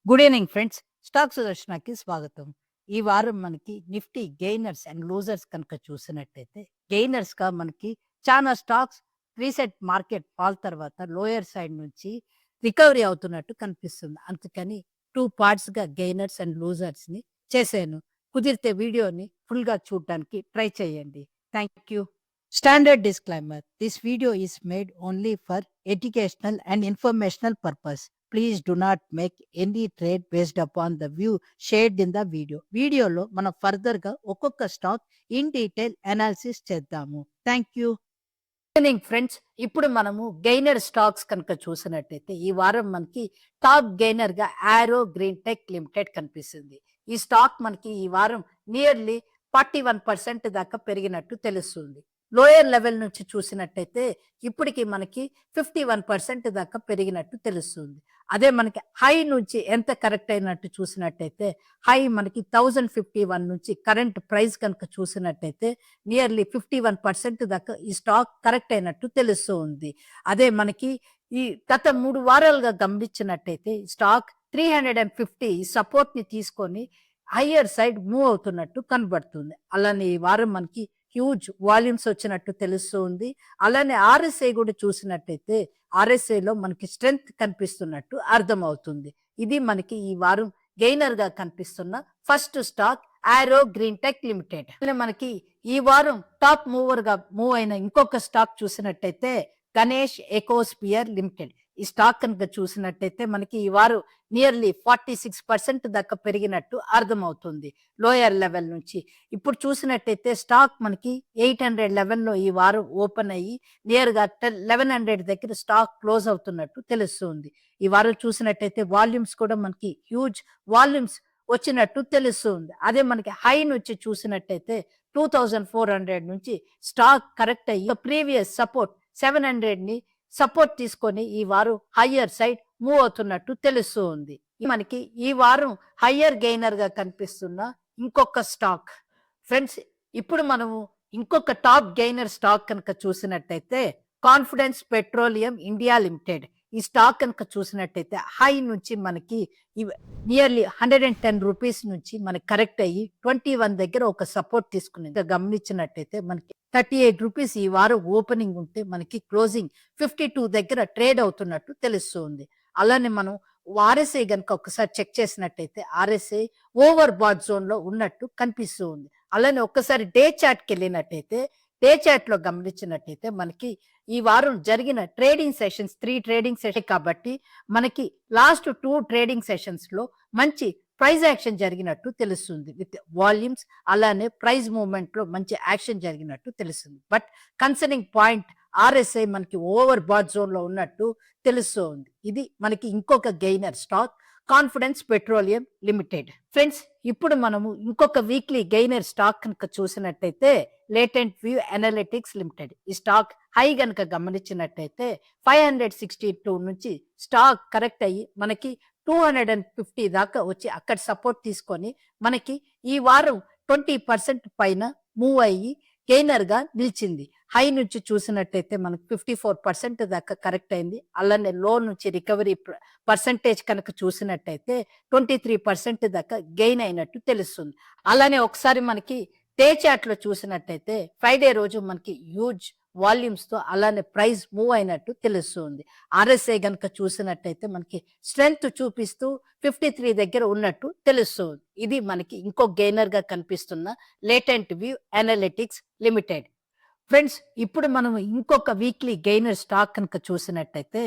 Good evening friends. Stock సుదర్శనకి స్వాగతం. ఈ వారం మనకి నిఫ్టీ గెయినర్స్ అండ్ లూజర్స్ కనుక చూసినట్టయితే గెయినర్స్‌గా మనకి చానా స్టాక్స్ రీసెంట్ మార్కెట్ ఫాల్ తర్వాత లోయర్ సైడ్ నుంచి రికవరీ అవుతున్నట్టు కనిపిస్తుంది. అందుకని 2 పార్ట్స్‌గా గెయినర్స్ అండ్ లూజర్స్‌ని చేశాను. కుదిరితే వీడియోని ఫుల్‌గా చూడటానికి ట్రై చేయండి. Thank you. Standard disclaimer: this video is made only for educational and informational purpose. Please do not make any trade based upon the view shared in the video. వీడియోలో మనం ఫర్దర్‌గా ఒక్కొక్క స్టాక్ ఇన్ డీటెయిల్ అనాలిసిస్ చేద్దాము. Thank you. Evening friends. ఇప్పుడు మనము gainer stocks కనుక చూసినట్టయితే ఈ వారం మనకి టాప్ గెయినర్ గా ఆరో గ్రీన్ టెక్ లిమిటెడ్ కనిపిస్తుంది. ఈ స్టాక్ మనకి ఈ వారం నియర్లీ 41% దాకా పెరిగినట్టు తెలుస్తుంది. లోయర్ లెవెల్ నుంచి చూసినట్టయితే ఇప్పటికి మనకి 51% దాకా పెరిగినట్టు తెలుస్తుంది. అదే మనకి హై నుంచి ఎంత కరెక్ట్ అయినట్టు చూసినట్టయితే హై మనకి 1051 నుంచి కరెంట్ ప్రైస్ కనుక చూసినట్టయితే నియర్లీ 51% దాకా ఈ స్టాక్ కరెక్ట్ అయినట్టు తెలుస్తూ ఉంది. అదే మనకి ఈ గత 3 వారాలుగా గమనించినట్టయితే స్టాక్ 350 సపోర్ట్ ని తీసుకొని హయ్యర్ సైడ్ మూవ్ అవుతున్నట్టు కనబడుతుంది. అలానే ఈ వారం మనకి హ్యూజ్ వాల్యూమ్స్ వచ్చినట్టు తెలుస్తూ ఉంది. అలానే ఆర్ఎస్ఐ కూడా చూసినట్టయితే ఆర్ఎస్ఐలో మనకి స్ట్రెంగ్త్ కనిపిస్తున్నట్టు అర్థమవుతుంది. ఇది మనకి ఈ వారం గెయినర్ గా కనిపిస్తున్న ఫస్ట్ స్టాక్ ఆరో గ్రీన్ టెక్ లిమిటెడ్. మనకి ఈ వారం టాప్ మూవర్ గా మూవ్ అయిన ఇంకొక స్టాక్ చూసినట్టయితే గణేష్ ఎకోస్పియర్ లిమిటెడ్. ఈ స్టాక్ కనుక చూసినట్టయితే మనకి ఈ వారం నియర్లీ 46% దాకా పెరిగినట్టు అర్థమవుతుంది లోయర్ లెవెల్ నుంచి. ఇప్పుడు చూసినట్టయితే స్టాక్ మనకి 800 లెవెల్లో ఈ వారం ఓపెన్ అయ్యి నియర్ గా 1100 దగ్గర స్టాక్ క్లోజ్ అవుతున్నట్టు తెలుస్తుంది. ఈ వారం చూసినట్టయితే వాల్యూమ్స్ కూడా మనకి హ్యూజ్ వాల్యూమ్స్ వచ్చినట్టు తెలుస్తుంది. అదే మనకి హై నుంచి చూసినట్టయితే 2400 నుంచి స్టాక్ కరెక్ట్ అయ్యి ప్రీవియస్ సపోర్ట్ 700 ని సపోర్ట్ తీసుకొని ఈ వారం హయ్యర్ సైడ్ మూవ్ అవుతున్నట్టు తెలుస్తూ ఉంది. మనకి ఈ వారం హయ్యర్ గెయినర్ గా కనిపిస్తున్న ఇంకొక స్టాక్ ఫ్రెండ్స్. ఇప్పుడు మనము ఇంకొక టాప్ గెయినర్ స్టాక్ కనుక చూసినట్టయితే కాన్ఫిడెన్స్ పెట్రోలియం ఇండియా లిమిటెడ్. ఈ స్టాక్ కనుక చూసినట్టయితే హై నుంచి మనకి నియర్లీ 110 రూపీస్ నుంచి మనకి కరెక్ట్ అయ్యి 21 దగ్గర ఒక సపోర్ట్ తీసుకుని గమనించినట్టయితే మనకి 38 రూపీస్ ఈ వారం ఓపెనింగ్ ఉంటే మనకి క్లోజింగ్ 52 దగ్గర ట్రేడ్ అవుతున్నట్టు తెలుస్తుంది. అలానే మనం ఆర్ఎస్ఐ గనుక ఒకసారి చెక్ చేసినట్టయితే ఆర్ఎస్ఐ ఓవర్ బాట్ జోన్ లో ఉన్నట్టు కనిపిస్తూ ఉంది. అలానే ఒక్కసారి డే చార్ట్ కి వెళ్ళినట్టయితే డే చార్ట్ లో గమనించినట్టయితే మనకి ఈ వారం జరిగిన ట్రేడింగ్ సెషన్స్ 3 ట్రేడింగ్ సెషన్ కాబట్టి మనకి లాస్ట్ 2 ట్రేడింగ్ సెషన్స్ లో మంచి ప్రైజ్ యాక్షన్ జరిగినట్టు తెలుస్తుంది. విత్ వాల్యూమ్స్ అలానే ప్రైజ్ మూవ్మెంట్ లో మంచి యాక్షన్ జరిగినట్టు తెలుస్తుంది. బట్ కన్సర్నింగ్ పాయింట్ ఆర్ఎస్ఐ మనకి ఓవర్ బాట్ జోన్ లో ఉన్నట్టు తెలుస్తుంది. ఇది మనకి ఇంకొక gainer stock confidence petroleum limited. Friends, ఇప్పుడు మనము ఇంకొక వీక్లీ గెయినర్ స్టాక్ కనుక చూసినట్టయితే లేటెంట్ వ్యూ అనలిటిక్స్ లిమిటెడ్. ఈ స్టాక్ హై గనుక గమనించినట్టయితే 562 నుంచి స్టాక్ కరెక్ట్ అయ్యి మనకి 250 దాకా వచ్చి అక్కడ సపోర్ట్ తీసుకొని మనకి ఈ వారం 20% పైన మూవ్ అయ్యి గెయినర్ గా నిలిచింది. హై నుంచి చూసినట్టయితే మనకు 54% దాకా కరెక్ట్ అయింది. అలానే లో నుంచి రికవరీ పర్సంటేజ్ కనుక చూసినట్టయితే 23% దాకా గెయిన్ అయినట్టు తెలుస్తుంది. అలానే ఒకసారి మనకి డే చార్ట్ లో చూసినట్టయితే ఫ్రైడే రోజు మనకి హ్యూజ్ వాల్యూమ్స్ తో అలానే ప్రైస్ మూవ్ అయినట్టు తెలుస్తుంది. ఆర్ఎస్ఐ గనుక చూసినట్టయితే మనకి స్ట్రెంగ్త్ చూపిస్తూ 53 దగ్గర ఉన్నట్టు తెలుస్తుంది. ఇది మనకి ఇంకో గెయినర్ గా కనిపిస్తున్న latent view analytics limited. Friends, ఇప్పుడు మనం ఇంకొక వీక్లీ గెయినర్ స్టాక్ కనుక చూసినట్టయితే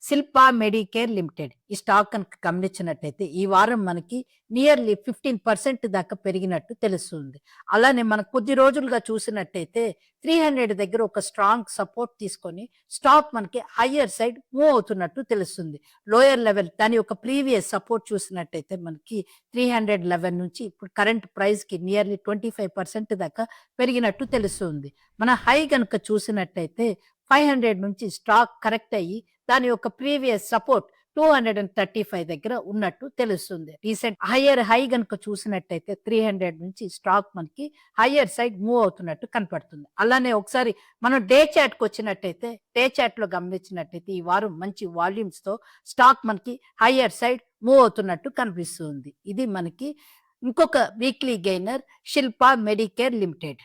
శిల్పా మెడికేర్ లిమిటెడ్. ఈ స్టాక్ కనుక గమనించినట్టయితే ఈ వారం మనకి నియర్లీ 15% దాకా పెరిగినట్టు తెలుస్తుంది. అలానే మనం కొద్ది రోజులుగా చూసినట్టయితే 300 దగ్గర ఒక స్ట్రాంగ్ సపోర్ట్ తీసుకొని స్టాక్ మనకి హయ్యర్ సైడ్ మూవ్ అవుతున్నట్టు తెలుస్తుంది. లోయర్ లెవెల్ దాని యొక్క ప్రీవియస్ సపోర్ట్ చూసినట్టయితే మనకి 311 నుంచి ఇప్పుడు కరెంట్ ప్రైస్ కి నియర్లీ 25% దాకా పెరిగినట్టు తెలుస్తుంది. మన హై కనుక చూసినట్టయితే 500 నుంచి స్టాక్ కరెక్ట్ అయ్యి దాని యొక్క ప్రీవియస్ సపోర్ట్ 235 దగ్గర ఉన్నట్టు తెలుస్తుంది. రీసెంట్ హయ్యర్ హై గనుక చూసినట్టయితే 300 నుంచి స్టాక్ మనకి హయ్యర్ సైడ్ మూవ్ అవుతున్నట్టు కనపడుతుంది. అలానే ఒకసారి మనం డే చార్ట్‌కి వచ్చినట్టయితే డే చార్ట్‌లో గమనించినట్టయితే ఈ వారం మంచి వాల్యూమ్స్‌తో స్టాక్ మనకి హయ్యర్ సైడ్ మూవ్ అవుతున్నట్టు కనిపిస్తుంది. ఇది మనకి ఇంకొక వీక్లీ గెయినర్ శిల్ప మెడికేర్ లిమిటెడ్.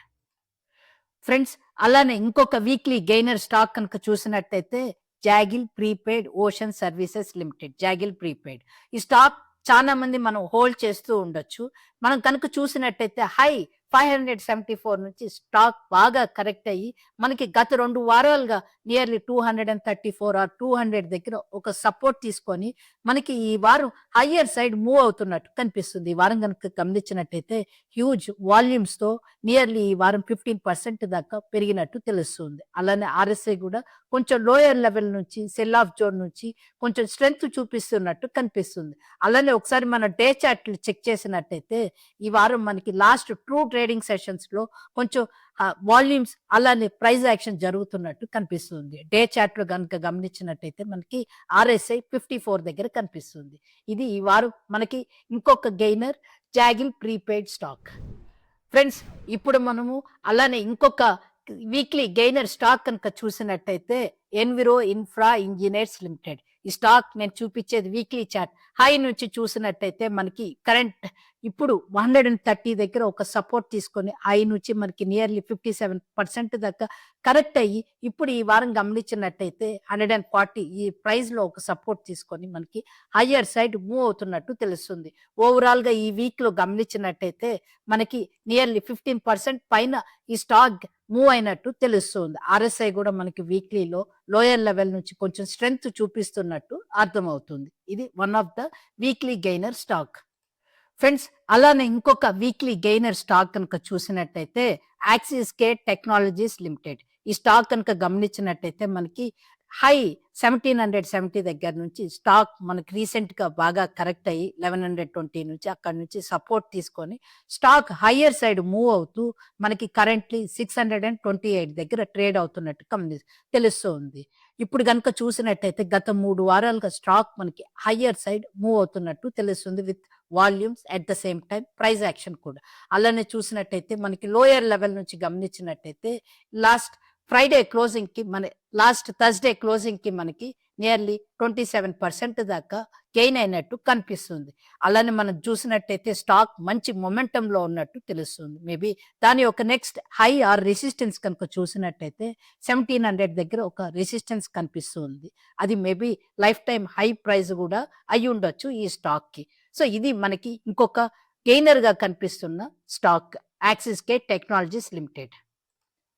ఫ్రెండ్స్ అలానే ఇంకొక వీక్లీ గెయినర్ స్టాక్ కనుక చూసినట్టయితే జాగిల్ prepaid ocean services limited. జాగిల్ prepaid ఈ స్టాక్ చాలా మంది మనం హోల్డ్ చేస్తూ ఉండొచ్చు. మనం కనుక చూసినట్టయితే హై 574 నుంచి స్టాక్ బాగా కరెక్ట్ అయ్యి మనకి గత 2 వారాలుగా నియర్లీ 234 ఆర్ 200 దగ్గర ఒక సపోర్ట్ తీసుకొని మనకి ఈ వారం హయ్యర్ సైడ్ మూవ్ అవుతున్నట్టు కనిపిస్తుంది. ఈ వారం కనుక గమనించినట్టయితే హ్యూజ్ వాల్యూమ్స్ తో నియర్లీ ఈ వారం 15% దాకా పెరిగినట్టు తెలుస్తుంది. అలానే ఆర్ఎస్ఐ కూడా కొంచెం లోయర్ లెవెల్ నుంచి సెల్ ఆఫ్ జోన్ నుంచి కొంచెం స్ట్రెంగ్త్ చూపిస్తున్నట్టు కనిపిస్తుంది. అలానే ఒకసారి మన డే చార్ట్లు చెక్ చేసినట్టయితే ఈ వారం మనకి లాస్ట్ 2 ట్రేడింగ్ సెషన్స్ లో కొంచెం వాల్యూమ్స్ అలానే ప్రైస్ యాక్షన్ జరుగుతున్నట్టు కనిపిస్తుంది. డే చార్ట్ లో కనుక గమనించినట్టయితే మనకి ఆర్ఎస్ఐ 54 దగ్గర కనిపిస్తుంది. ఇది ఈ వారం మనకి ఇంకొక గెయినర్ జాగిల్ ప్రీపెయిడ్ స్టాక్. ఫ్రెండ్స్ ఇప్పుడు మనము అలానే ఇంకొక వీక్లీ గెయినర్ స్టాక్ కనుక చూసినట్టయితే ఎన్విరో ఇన్ఫ్రా ఇంజనీర్స్ లిమిటెడ్. ఈ స్టాక్ నేను చూపించేది వీక్లీ చార్ట్. హై నుంచి చూసినట్టయితే మనకి కరెంట్ ఇప్పుడు 130 దగ్గర ఒక సపోర్ట్ తీసుకొని హై నుంచి మనకి నియర్లీ 57% దాకా కరెక్ట్ అయ్యి ఇప్పుడు ఈ వారం గమనించినట్టయితే 140 ఈ ప్రైస్ లో ఒక సపోర్ట్ తీసుకొని మనకి హయ్యర్ సైడ్ మూవ్ అవుతున్నట్టు తెలుస్తుంది. ఓవరాల్ గా ఈ వీక్ లో గమనించినట్టయితే మనకి నియర్లీ 15% పైన ఈ స్టాక్ మూవ్ అయినట్టు తెలుస్తుంది. ఆర్ఎస్ఐ కూడా మనకి వీక్లీలో లోయర్ లెవెల్ నుంచి కొంచెం స్ట్రెంగ్త్ చూపిస్తున్నట్టు అర్థమవుతుంది. ఇది one of the weekly gainer stock. Friends అలానే ఇంకొక వీక్లీ గెయినర్ స్టాక్ కనుక చూసినట్టయితే యాక్సిస్ కే టెక్నాలజీస్ లిమిటెడ్. ఈ స్టాక్ కనుక గమనించినట్టయితే మనకి హై 1770 దగ్గర నుంచి స్టాక్ మనకి రీసెంట్ గా బాగా కరెక్ట్ అయ్యి 1120 నుంచి అక్కడ నుంచి సపోర్ట్ తీసుకొని స్టాక్ హయ్యర్ సైడ్ మూవ్ అవుతూ మనకి కరెంట్లీ 628 దగ్గర ట్రేడ్ అవుతున్నట్టు తెలుస్తూ ఉంది. ఇప్పుడు కనుక చూసినట్టయితే గత 3 వారాలుగా స్టాక్ మనకి హయ్యర్ సైడ్ మూవ్ అవుతున్నట్టు తెలుస్తుంది with volumes at the same time price action కూడా. అలానే చూసినట్టయితే మనకి లోయర్ లెవెల్ నుంచి గమనించినట్టయితే లాస్ట్ ఫ్రైడే క్లోజింగ్ కి లాస్ట్ థర్స్డే క్లోజింగ్ కి మనకి నియర్లీ 27% దాకా గెయిన్ అయినట్టు కనిపిస్తుంది. అలానే మనం చూసినట్టయితే స్టాక్ మంచి మొమెంటం లో ఉన్నట్టు తెలుస్తుంది. మేబీ దాని ఒక నెక్స్ట్ హై ఆర్ రెసిస్టెన్స్ కనుక చూసినట్టయితే 1700 దగ్గర ఒక రెసిస్టెన్స్ కనిపిస్తుంది. అది maybe life time high price కూడా అయి ఉండొచ్చు ఈ స్టాక్ కి. సో ఇది మనకి ఇంకొక గెయినర్ గా కనిపిస్తున్న స్టాక్ యాక్సిస్ కే టెక్నాలజీస్ లిమిటెడ్.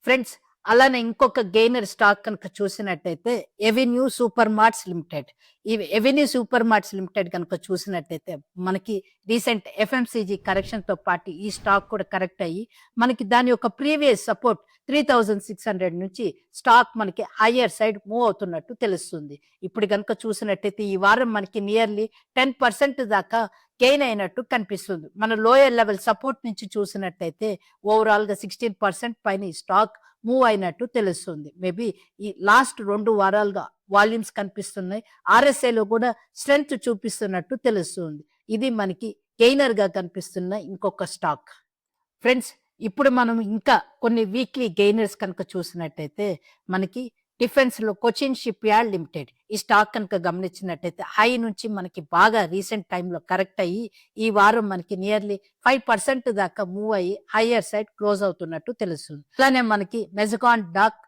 ఫ్రెండ్స్ అలానే ఇంకొక గెయినర్ స్టాక్ కనుక చూసినట్టయితే ఎవెన్యూ సూపర్ మార్ట్స్ లిమిటెడ్. ఈ ఎవెన్యూ సూపర్ మార్ట్స్ లిమిటెడ్ కనుక చూసినట్టయితే మనకి రీసెంట్ ఎఫ్ఎంసీజీ కరెక్షన్ తో పాటు ఈ స్టాక్ కూడా కరెక్ట్ అయ్యి మనకి దాని యొక్క ప్రీవియస్ సపోర్ట్ 3600 నుంచి స్టాక్ మనకి హయ్యర్ సైడ్ మూవ్ అవుతున్నట్టు తెలుస్తుంది. ఇప్పుడు కనుక చూసినట్టయితే ఈ వారం మనకి నియర్లీ 10% దాకా గెయిన్ అయినట్టు కనిపిస్తుంది. మన లోయర్ లెవెల్ సపోర్ట్ నుంచి చూసినట్టయితే ఓవరాల్ గా 16% పైన ఈ స్టాక్ మూవ్ అయినట్టు తెలుస్తుంది. మేబీ ఈ లాస్ట్ 2 వారాలుగా వాల్యూమ్స్ కనిపిస్తున్నాయి. ఆర్ఎస్ఐలో కూడా స్ట్రెంగ్త్ చూపిస్తున్నట్టు తెలుస్తుంది. ఇది మనకి గెయినర్ గా కనిపిస్తున్న ఇంకొక స్టాక్. ఫ్రెండ్స్ ఇప్పుడు మనం ఇంకా కొన్ని వీక్లీ గెయినర్స్ కనుక చూసినట్టయితే మనకి డిఫెన్స్ లో కొచ్చిన్ షిప్ యార్డ్ లిమిటెడ్. ఈ స్టాక్ కనుక గమనించినట్టయితే హై నుంచి మనకి బాగా రీసెంట్ టైంలో కరెక్ట్ అయ్యి ఈ వారం మనకి నియర్లీ 5% దాకా మూవ్ అయ్యి హయ్యర్ సైడ్ క్లోజ్ అవుతున్నట్టు తెలుస్తుంది. అలానే మనకి మెజకాన్ డాక్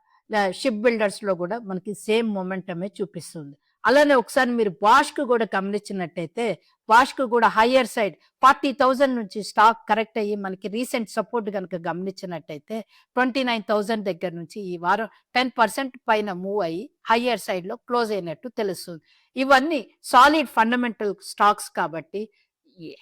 షిప్ బిల్డర్స్ లో కూడా మనకి సేమ్ మొమెంటమే చూపిస్తుంది. అలానే ఒకసారి మీరు బాష్ కు కూడా గమనించినట్టయితే బాష్ కు కూడా హయ్యర్ సైడ్ 40,000 నుంచి స్టాక్ కరెక్ట్ అయ్యి మనకి రీసెంట్ సపోర్ట్ కనుక గమనించినట్టయితే 29,000 దగ్గర నుంచి ఈ వారం 10% పైన మూవ్ అయ్యి హయ్యర్ సైడ్ లో క్లోజ్ అయినట్టు తెలుస్తుంది. ఇవన్నీ సాలిడ్ ఫండమెంటల్ స్టాక్స్ కాబట్టి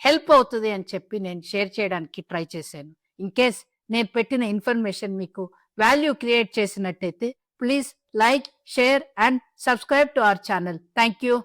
హెల్ప్ అవుతుంది అని చెప్పి నేను షేర్ చేయడానికి ట్రై చేశాను. ఇన్ కేస్ నేను పెట్టిన ఇన్ఫర్మేషన్ మీకు వాల్యూ క్రియేట్ చేసినట్టయితే please like, share and subscribe to our channel. Thank you.